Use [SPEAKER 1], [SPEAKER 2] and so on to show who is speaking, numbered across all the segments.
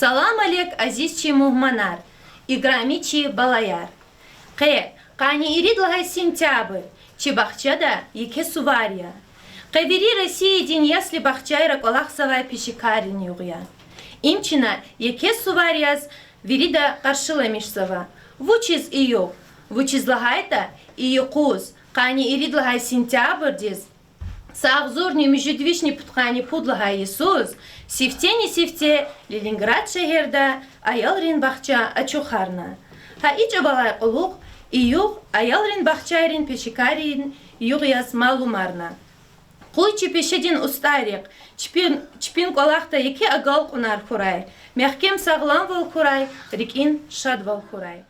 [SPEAKER 1] Салам алек азизчи мухманар, играмичи балаяр. Кани иридлагай сентябрь, чи бахчада еке сувария. Вери России день, если бахчайра колахсавая пешикарин югя. Имчина еке суварияз вирида каршиламишсава. Вучиз iyo, вучизлагайта iyo куз, кани иридлагай сентябрь диз. Савзурни междвишни путкани пудлагай Иисус, сифте Ленинград шехерда, аялрин бахча ачухарна. Ича балай кулук, июг, аялрин бахчайрин пешикарин югяс малумарна. Куйчи пешедин устарик, чпин колахта яке агал кунар хурай, мягким саглам вал хурай, рикин шад вал хурай.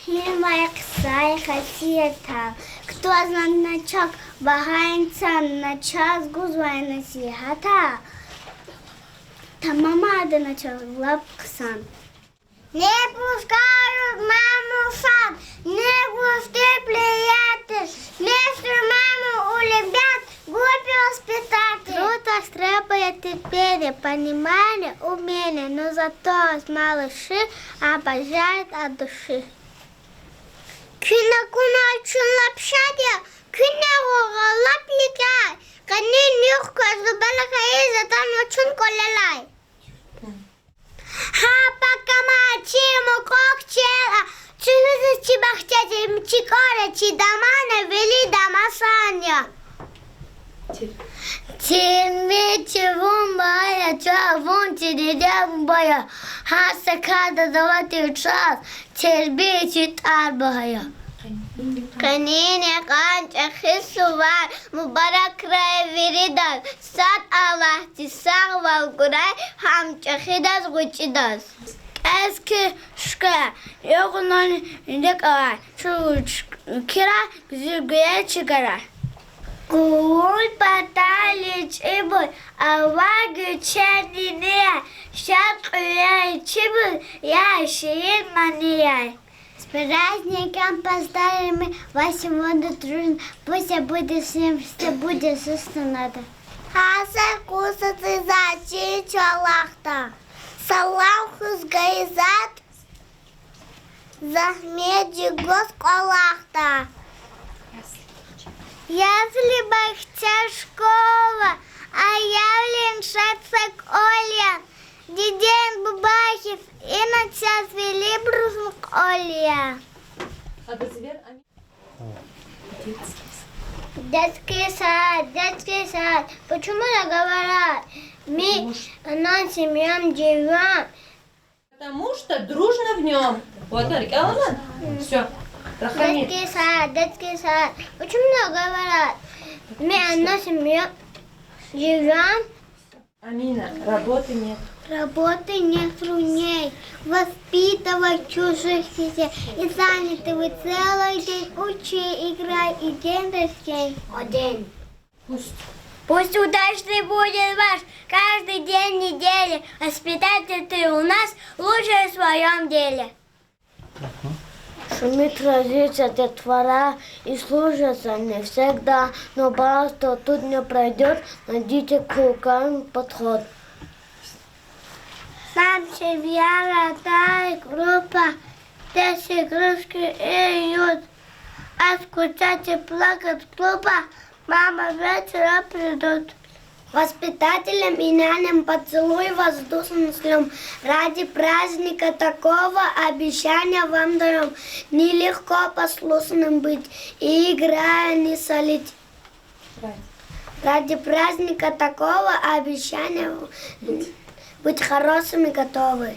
[SPEAKER 2] Моя ксай хасиета, кто значок багаинца на час гузвай насихата. Та мама да начал лапксан. Не пускают маму в сад, не пусти приятель, вместо маму улюбят глупый воспитатель. Круто стребует теперь понимание, умение, но зато с малыши обожает от души. Күнә күнә лапшадя, күнә лапликай, кани нюхка зубалка изатан очень колелай. Пока чему кокчела, чувствуешь чебахтя, чикора, чидамана, вели дамасаня. Теми чевун бая, чавун чидидям бая, хасакада давати час, терби читар бая. Канине канча хисувар, мубарак край виридан, сад Аллах тисар валгурай, хам чахидас гучидас. Эски шка, йогунон индекара, чуч кира, гзюгая чигара. Куль патали чибуль, аваги чернине, шат куяй чибуль, я шиин манияй. С праздником поздравим вас сегодня дружно, пусть будет всем, что будет сусно надо. Хаса кусат и зачи чалахта, салам хузгаизат, захмеди госкалахта. Если бахча школа, а явлен шацак Оля, диден Бубахев и на час вели брусук Оля. Детский сад. Почему я говорю? Мы на семьям живем.
[SPEAKER 1] Потому что дружно в нем. Вот, Алана. Все.
[SPEAKER 2] Детский сад. Почему говорят? Мы на семье живем.
[SPEAKER 1] Амина, работы нет.
[SPEAKER 2] Работы нет трудней. Воспитывать чужих детей. И заняты вы целый день. Учи, играй и день растень. Один. Пусть удачный будет ваш каждый день недели. Воспитатель ты у нас лучший в своем деле. Шумит традиция детвора и служится не всегда, но просто тут не пройдет, найдите к рукам подход. Сам семья, родная группа, здесь игрушки и ют. А скучать и плакать глупо, мама вечера придут. Воспитателям и няням поцелуй воздушным слем. Ради праздника такого обещания вам даем. Нелегко послушным быть и играя не солить. Ради праздника такого обещания быть хорошими готовы.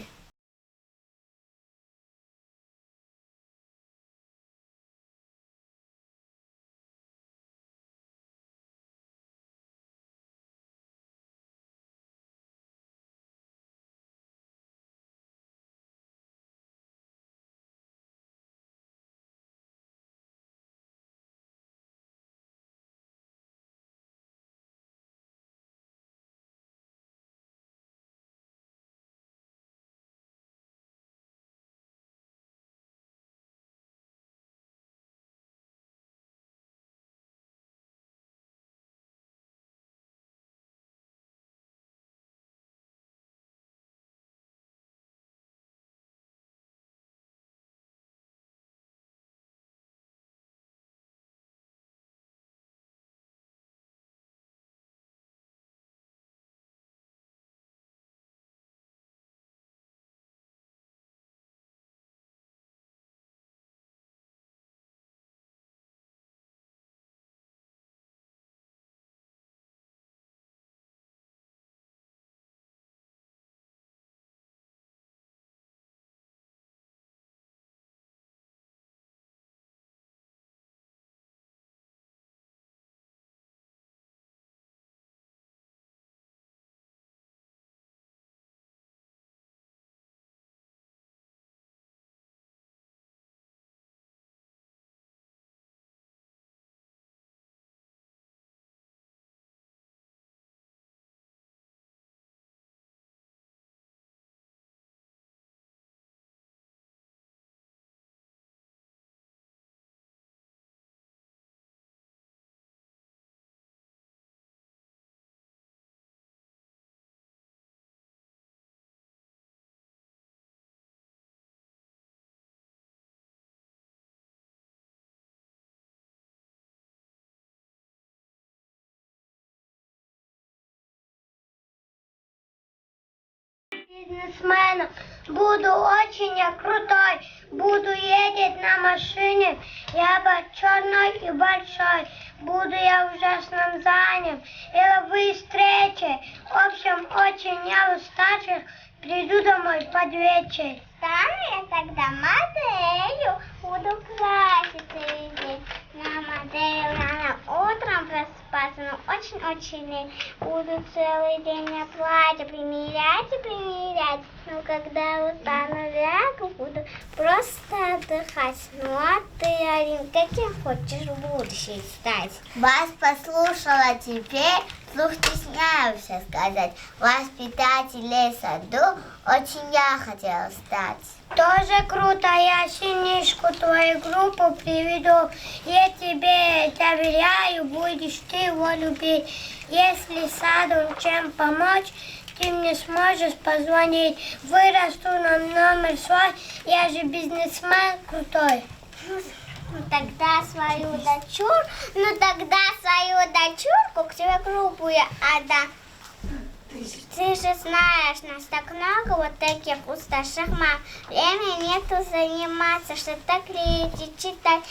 [SPEAKER 2] бизнесменом. Буду очень я крутой. Буду ездить на машине. Я черной и большой. Буду я ужасно занят. Деловые встречи. В общем, очень я уставший. Приду домой под вечер. Стану я тогда моделью. Буду краситься везде. На модель рано утром просыпаться, но очень-очень лень. Буду целый день на платье примерять и примерять. Но когда устану, лягу, буду просто отдыхать. Ну а ты, Арин, каким хочешь в будущее стать? Вас послушала теперь, вслух стесняюсь сказать. Воспитателей саду очень я хотела стать. Тоже круто, я синишку твою группу приведу. Я тебе доверяю, будешь ты его любить. Если саду чем помочь, ты мне сможешь позвонить. Вырасту на номер свой, я же бизнесмен крутой. Ну тогда свою дочурку к тебе группу я отдам. Ты же знаешь, нас так много вот таких усташих мам. Времени нету заниматься, что так лечить, читать.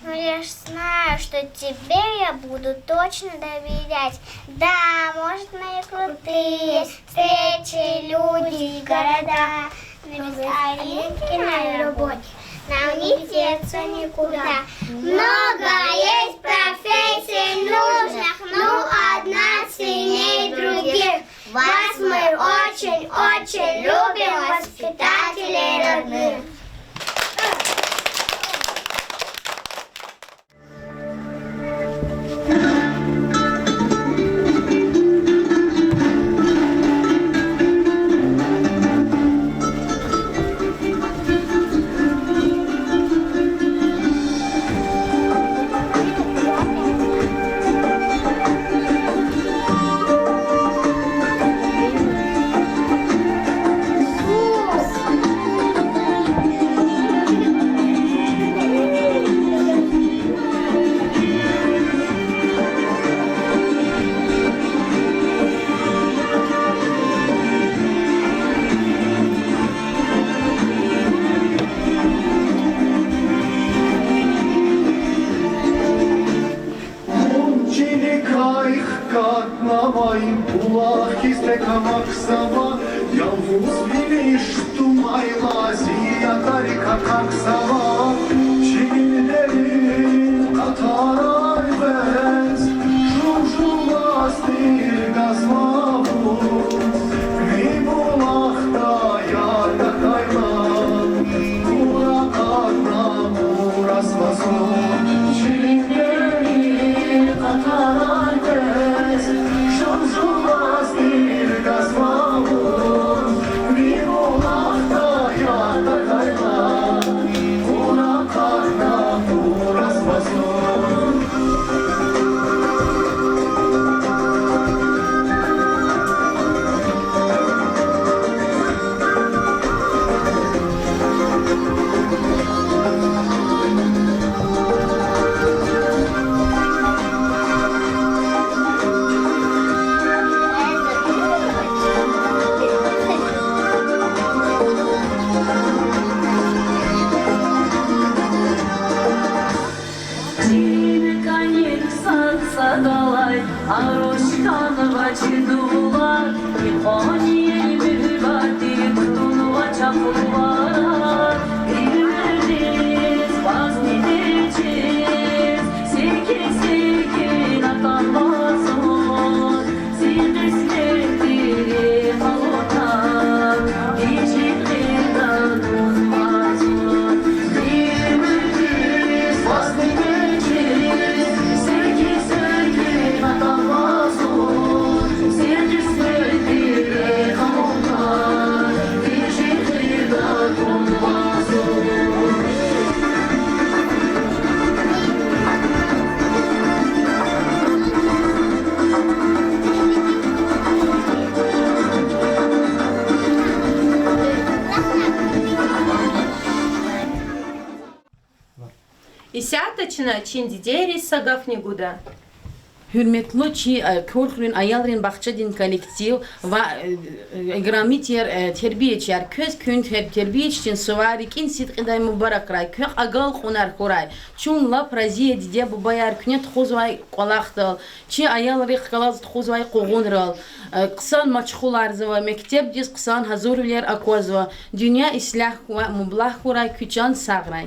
[SPEAKER 2] Но я ж знаю, что тебе я буду точно доверять. Да, может, мои крутые встречи, люди, города. Но без Аринки на работе нам не деться никуда. Много есть профессий нужных, но одна сильнее других. Вас мы очень-очень любим, воспитателей родных.
[SPEAKER 1] Исяточна чиндидери сагафнигуда.
[SPEAKER 3] hürmetli çi korkun ayalrin bahçedin kolektiv ve gramiter terbiyeciler köz kün terbiye için suvarik insit qeday mübarek ray kök agal xunar xuray çun la praziye diye bu bayar künet xozvay qolaqdal çi ayalri xalaz xozvay qoğunral qısan maçxular zva mektep diz qısan hazurlar akozva dünya islah ve mublah xuray küçan sağray